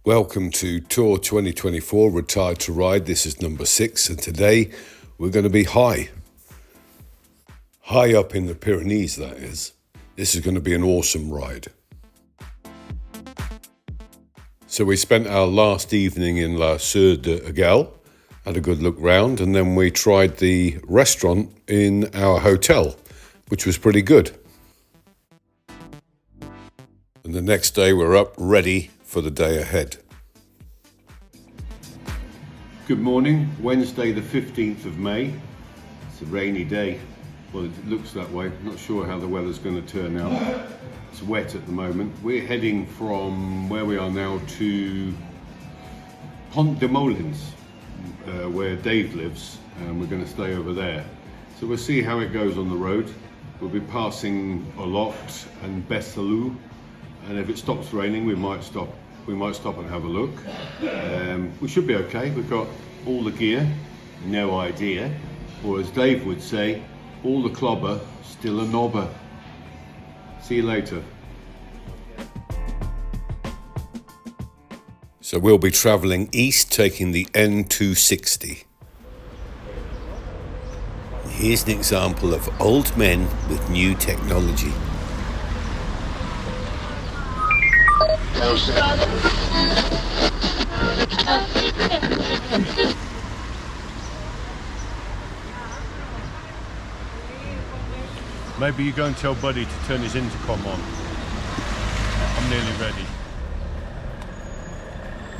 Welcome to Tour 2024 Retired to Ride. This is number 6, and today we're going to be high up in the Pyrenees, that is. This is going to be an awesome ride. So we spent our last evening in La Sœur d'Urgell, had a good look round, and then we tried the restaurant in our hotel, which was pretty good. And the next day we're up ready for the day ahead. Good morning, Wednesday the 15th of May. It's a rainy day. Well, it looks that way. Not sure how the weather's going to turn out. It's wet at the moment. We're heading from where we are now to Pont de Molins, where Dave lives, and we're going to stay over there. So we'll see how it goes on the road. We'll be passing a lot and Besalú, and if it stops raining, we might stop and have a look. We should be okay. We've got all the gear, no idea, or as Dave would say, all the clobber, still a knobber. See you later. So we'll be travelling east, taking the N260. Here's an example of old men with new technology. Maybe you go and tell Buddy to turn his intercom on. I'm nearly ready.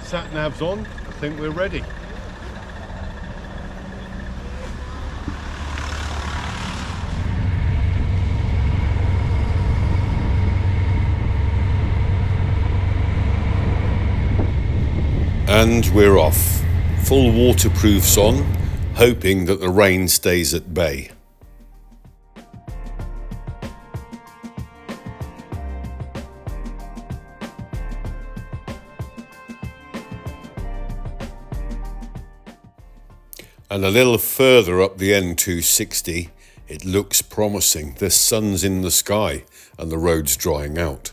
Sat nav's on. I think we're ready. And we're off. Full waterproofs on, hoping that the rain stays at bay. And a little further up the N260, it looks promising. The sun's in the sky and the road's drying out.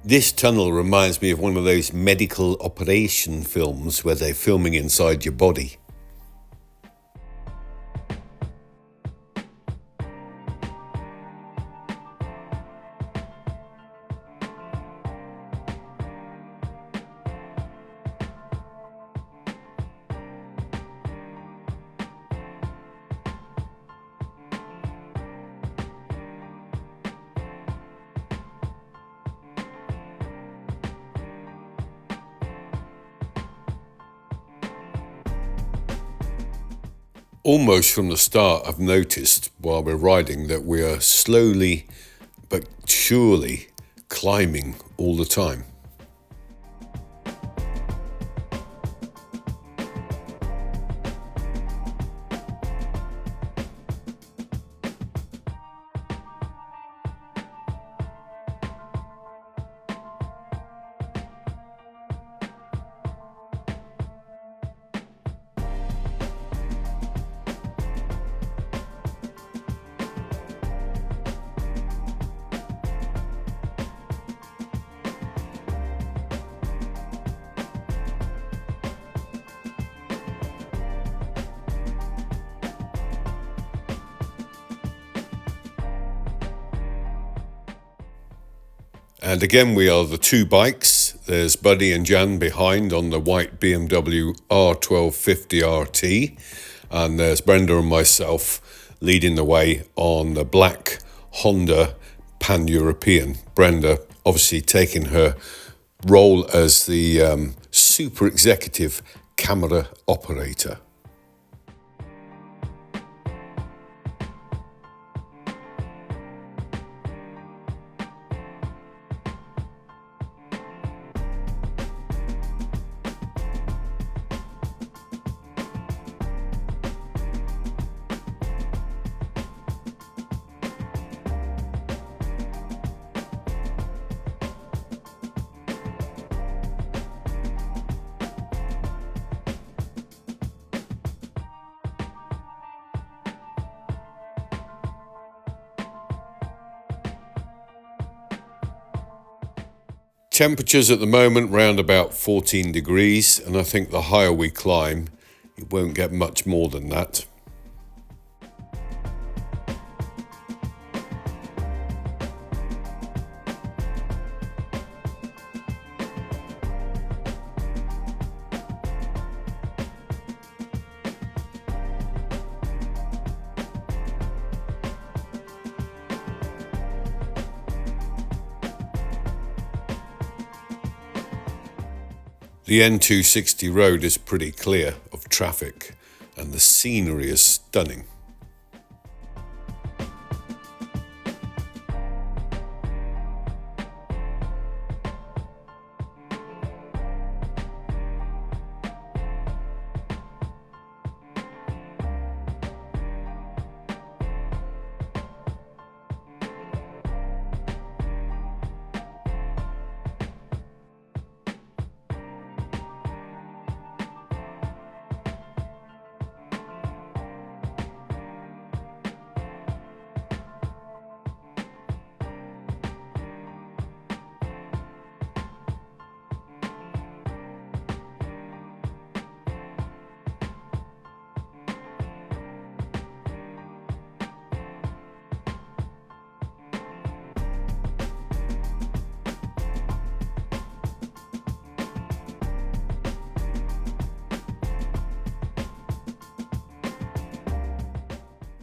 This tunnel reminds me of one of those medical operation films where they're filming inside your body. Almost from the start, I've noticed while we're riding that we are slowly but surely climbing all the time. And again, we are the two bikes. There's Buddy and Jan behind on the white BMW R1250 RT. And there's Brenda and myself leading the way on the black Honda Pan-European. Brenda obviously taking her role as the super executive camera operator. Temperatures at the moment round about 14 degrees, and I think the higher we climb, it won't get much more than that. The N260 road is pretty clear of traffic and the scenery is stunning.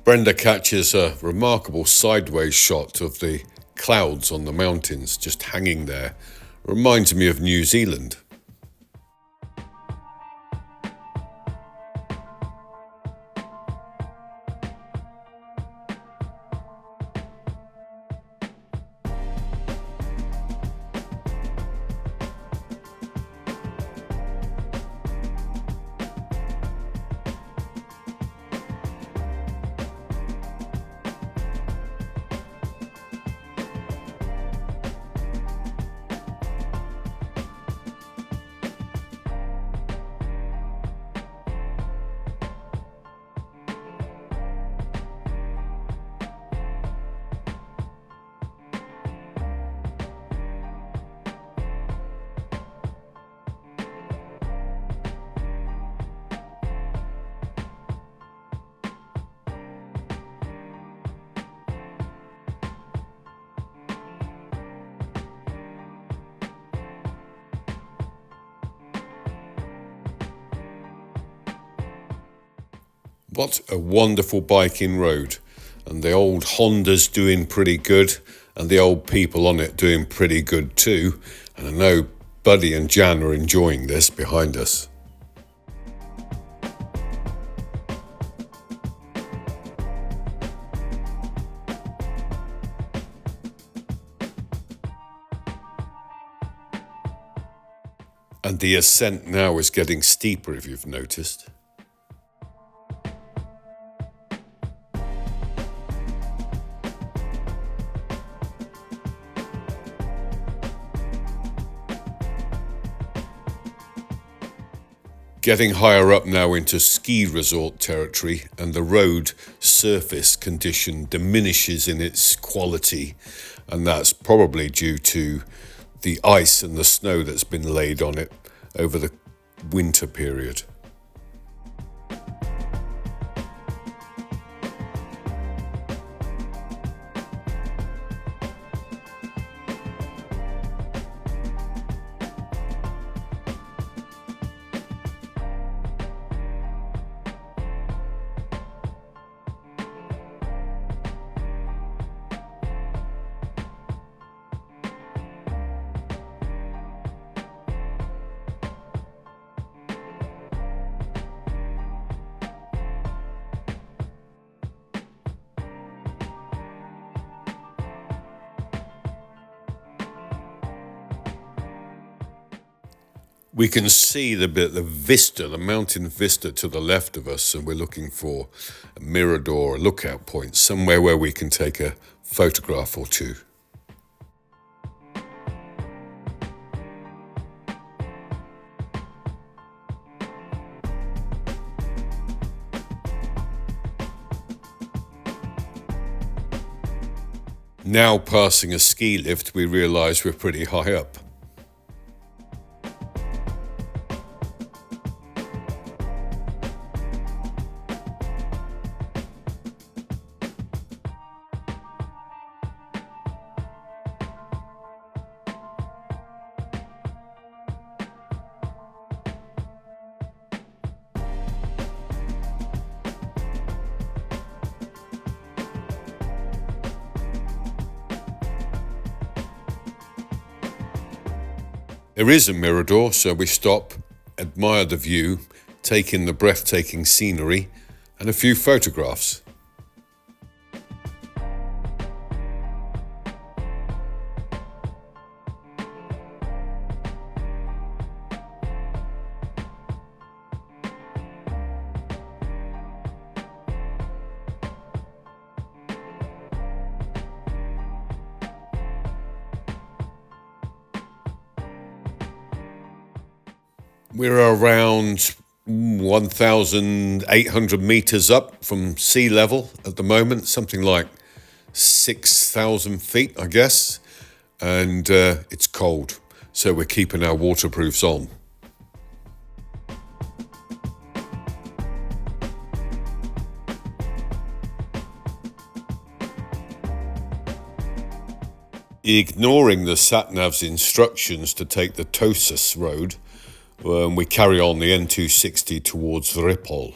Brenda catches a remarkable sideways shot of the clouds on the mountains just hanging there. Reminds me of New Zealand. What a wonderful biking road, and the old Honda's doing pretty good, and the old people on it doing pretty good too, and I know Buddy and Jan are enjoying this behind us. And the ascent now is getting steeper, if you've noticed. Getting higher up now into ski resort territory, and the road surface condition diminishes in its quality, and that's probably due to the ice and the snow that's been laid on it over the winter period. We can see the vista, the mountain vista to the left of us, and we're looking for a mirador, a lookout point, somewhere where we can take a photograph or two. Now passing a ski lift, we realise we're pretty high up. There is a mirador, so we stop, admire the view, take in the breathtaking scenery and a few photographs. We're around 1,800 meters up from sea level at the moment, something like 6,000 feet, I guess. And it's cold, so we're keeping our waterproofs on. Ignoring the sat-nav's instructions to take the No6 road, we carry on the N260 towards Ripoll.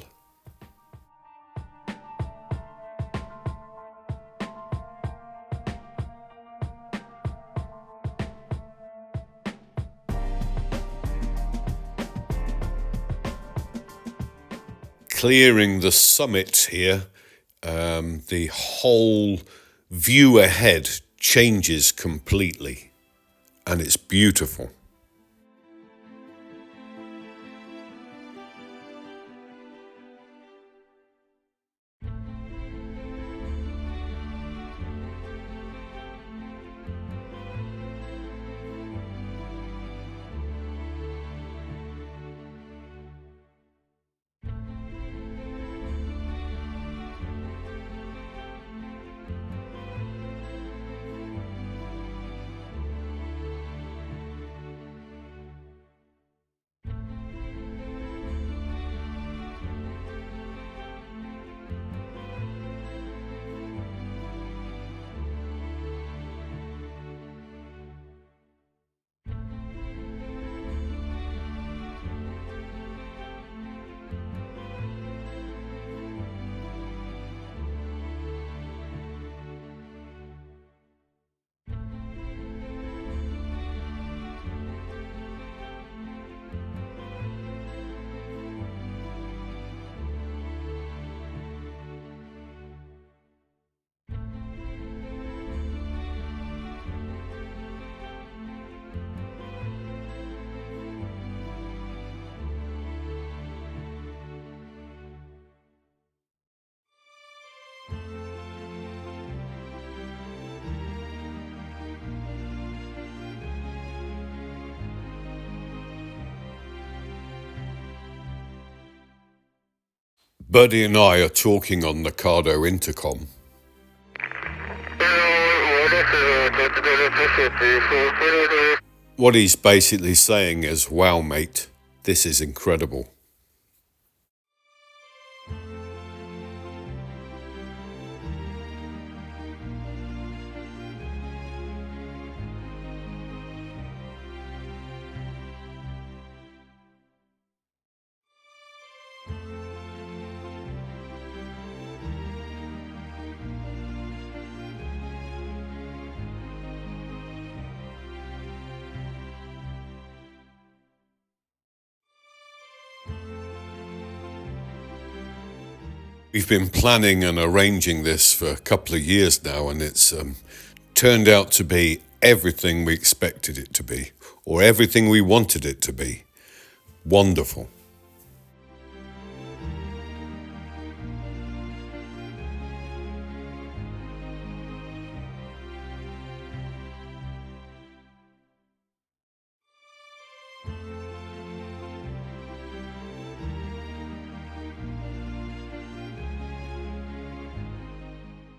Clearing the summit here, the whole view ahead changes completely, and it's beautiful. Buddy and I are talking on the Cardo intercom. What he's basically saying is, wow mate, this is incredible. We've been planning and arranging this for a couple of years now, and it's turned out to be everything we expected it to be, or everything we wanted it to be. Wonderful.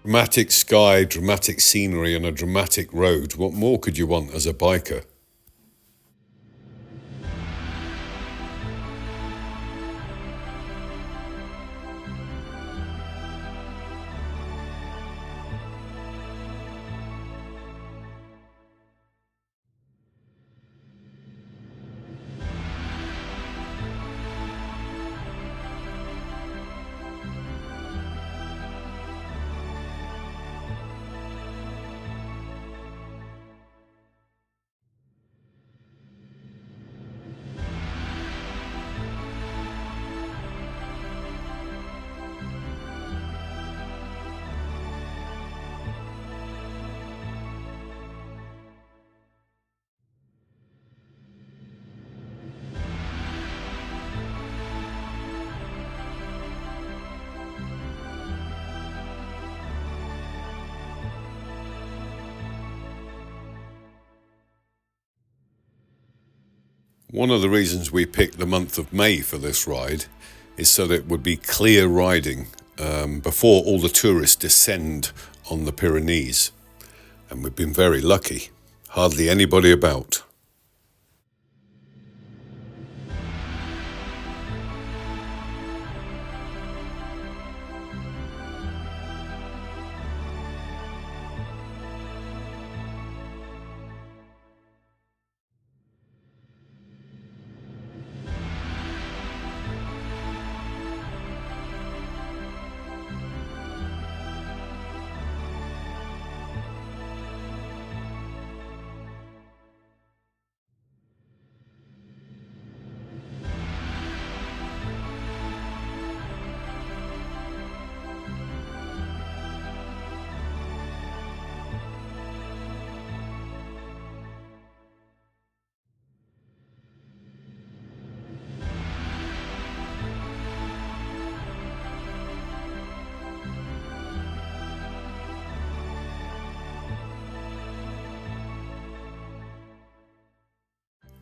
Dramatic sky, dramatic scenery and a dramatic road. What more could you want as a biker? One of the reasons we picked the month of May for this ride is so that it would be clear riding before all the tourists descend on the Pyrenees. And we've been very lucky. Hardly anybody about.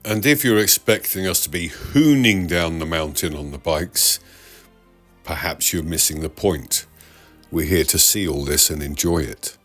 And if you're expecting us to be hooning down the mountain on the bikes, perhaps you're missing the point. We're here to see all this and enjoy it.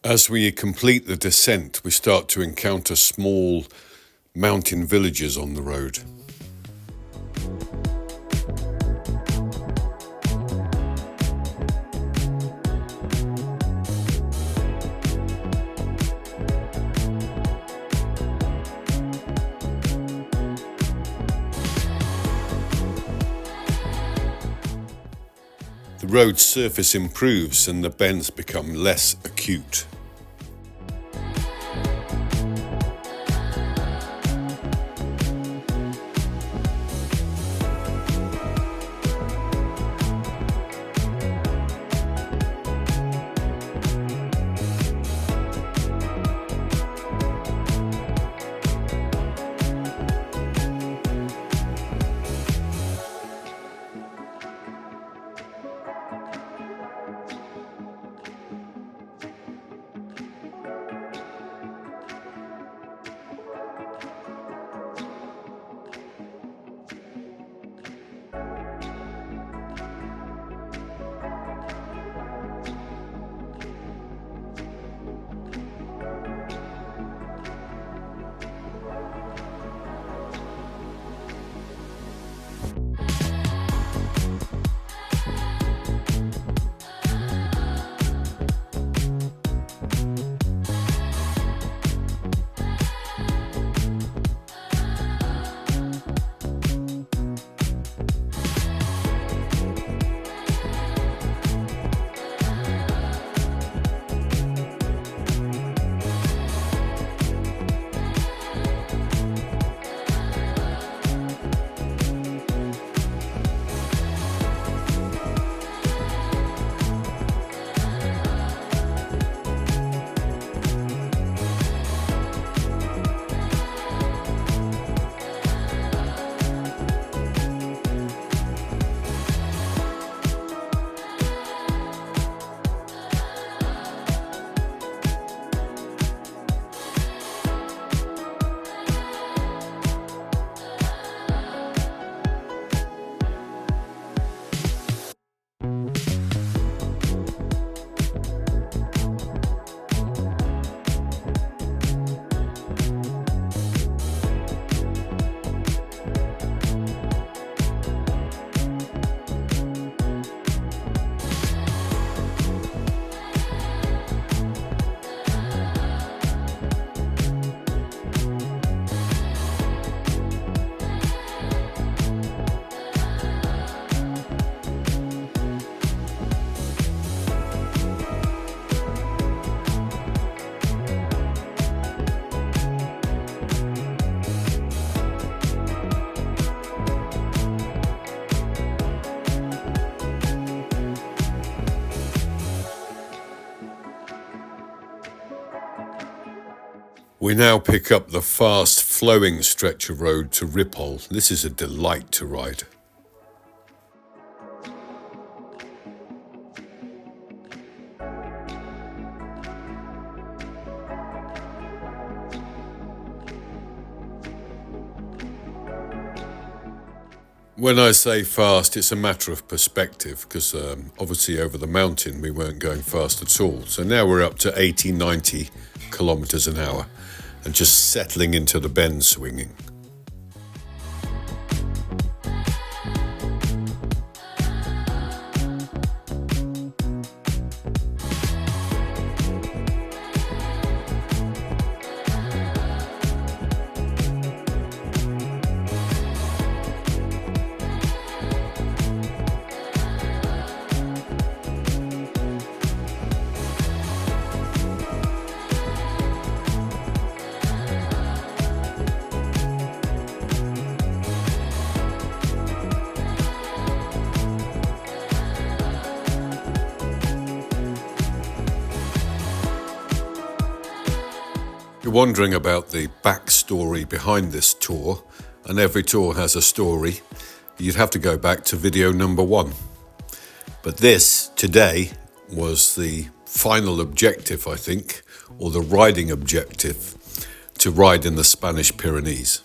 As we complete the descent, we start to encounter small mountain villages on the road. The road surface improves and the bends become less acute. We now pick up the fast flowing stretch of road to Ripoll. This is a delight to ride. When I say fast, it's a matter of perspective, because obviously over the mountain we weren't going fast at all. So now we're up to 80, 90 kilometers an hour and just settling into the bend swinging. You're wondering about the backstory behind this tour, and every tour has a story. You'd have to go back to video number 1. But this, today, was the final objective, I think, or the riding objective, to ride in the Spanish Pyrenees.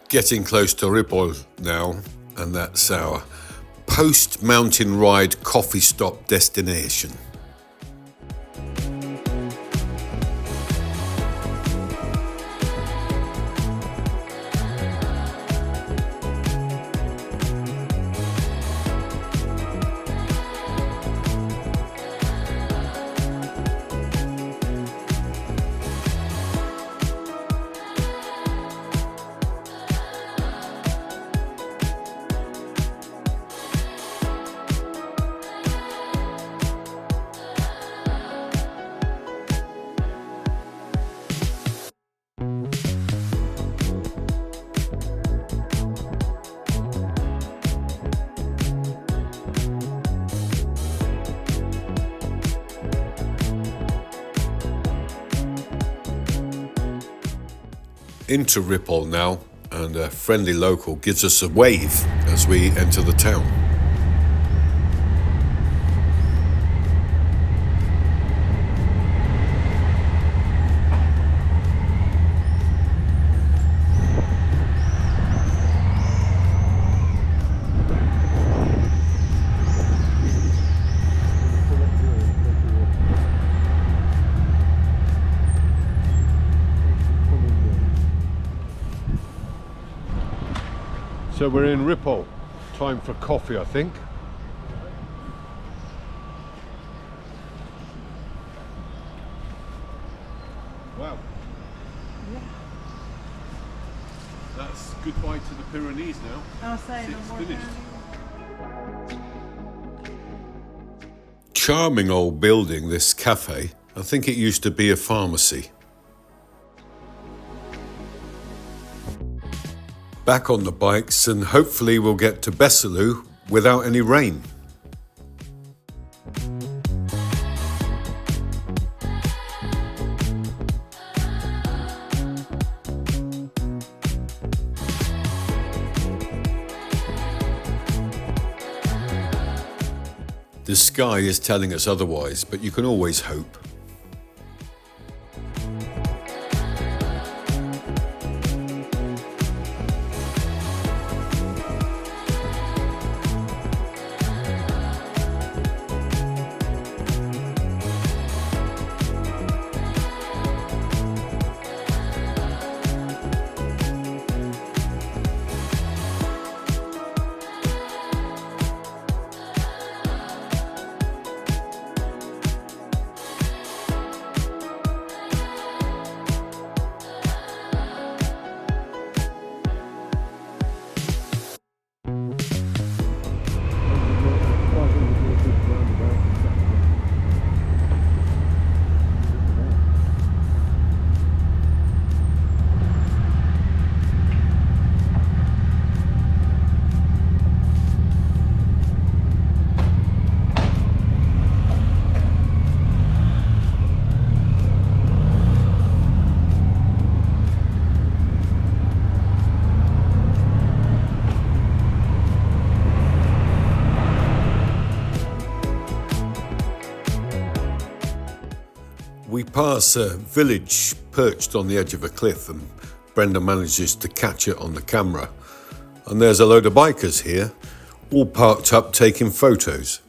Getting close to Ripoll now, and that's our post-mountain ride coffee stop destination. Into Ripoll now, and a friendly local gives us a wave as we enter the town. So we're in Ripoll. Time for coffee, I think. Wow. Yeah. That's goodbye to the Pyrenees now. I'll say no It's more. finished. Charming old building, this cafe. I think it used to be a pharmacy. Back on the bikes, and hopefully we'll get to Besalú without any rain. The sky is telling us otherwise, but you can always hope. We pass a village perched on the edge of a cliff, and Brenda manages to catch it on the camera. And there's a load of bikers here, all parked up taking photos.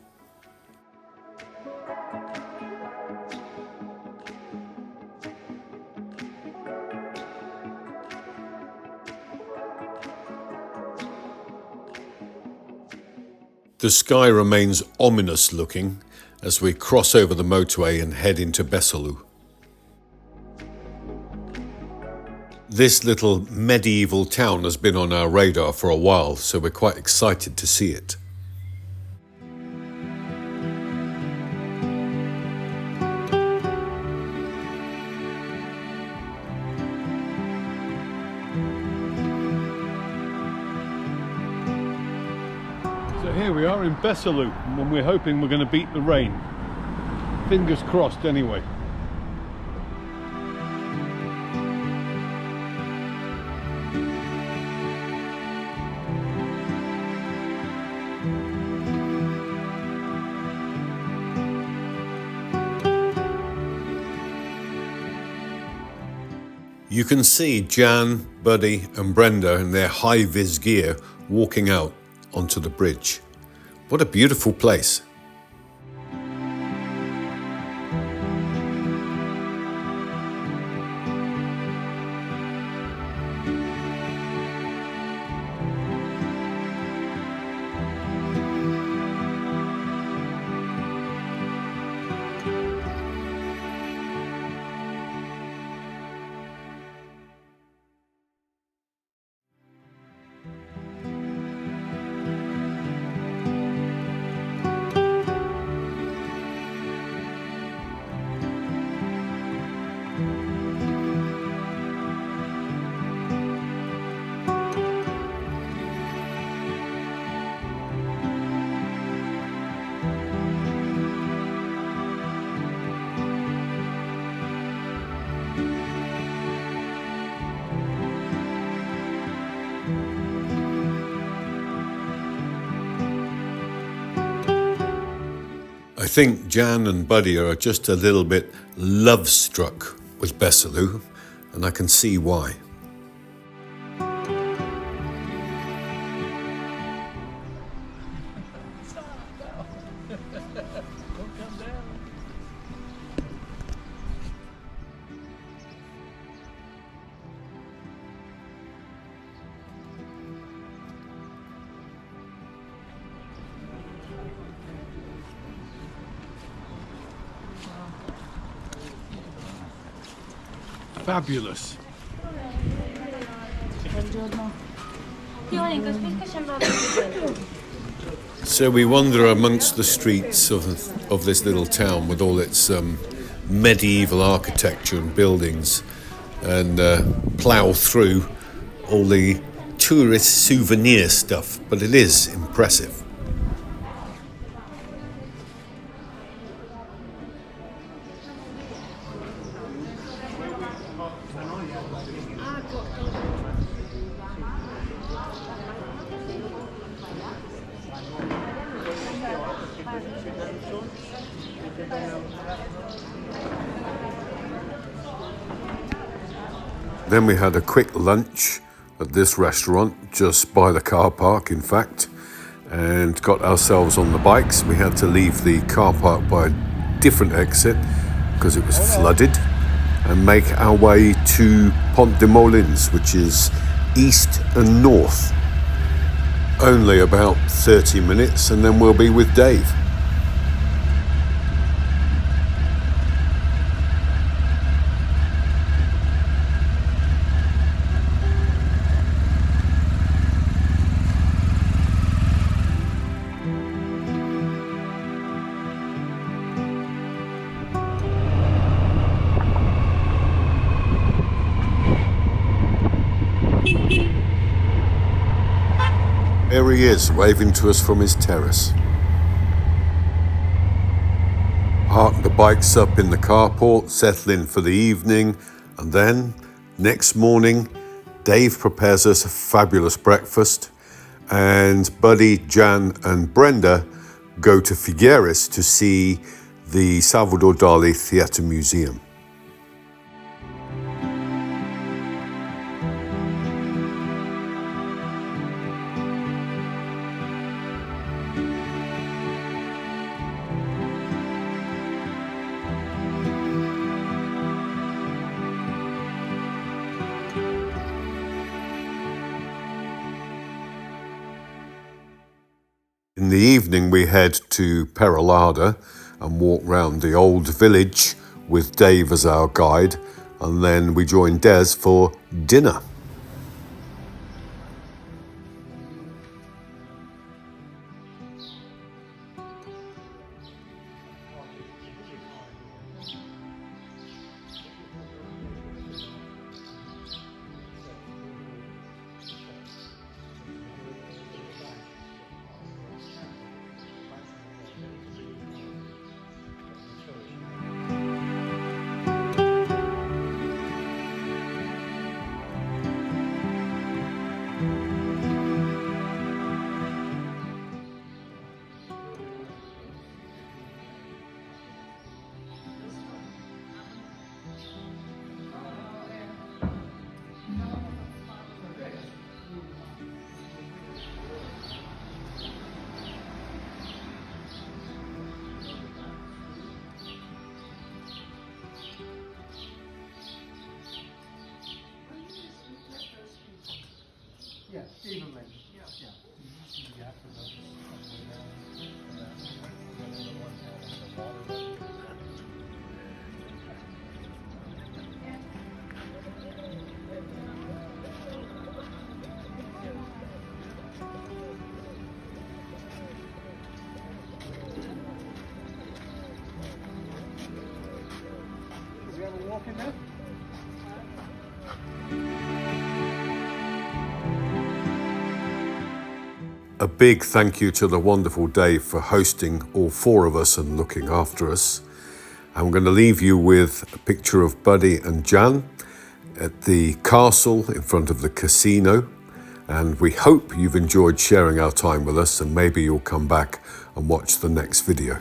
The sky remains ominous looking as we cross over the motorway and head into Besalú. This little medieval town has been on our radar for a while, so we're quite excited to see it. So here we are in Besalú, and we're hoping we're going to beat the rain. Fingers crossed anyway. You can see Jan, Buddy and Brenda in their high-vis gear walking out onto the bridge. What a beautiful place. I think Jan and Buddy are just a little bit love-struck with Besalú, and I can see why. Fabulous. So we wander amongst the streets of this little town with all its medieval architecture and buildings and plough through all the tourist souvenir stuff, but it is impressive. Then we had a quick lunch at this restaurant, just by the car park in fact, and got ourselves on the bikes. We had to leave the car park by a different exit because it was flooded, and make our way to Pont de Molins, which is east and north. Only about 30 minutes and then we'll be with Dave. There he is, waving to us from his terrace. Park the bikes up in the carport, settle in for the evening, and then, next morning, Dave prepares us a fabulous breakfast, and Buddy, Jan and Brenda go to Figueres to see the Salvador Dali Theatre Museum. In the evening we head to Peralada and walk round the old village with Dave as our guide, and then we join Des for dinner. Yeah, evenly. Yeah. Do we have a walk in there? A big thank you to the wonderful Dave for hosting all four of us and looking after us. I'm going to leave you with a picture of Buddy and Jan at the castle in front of the casino, and we hope you've enjoyed sharing our time with us, and maybe you'll come back and watch the next video.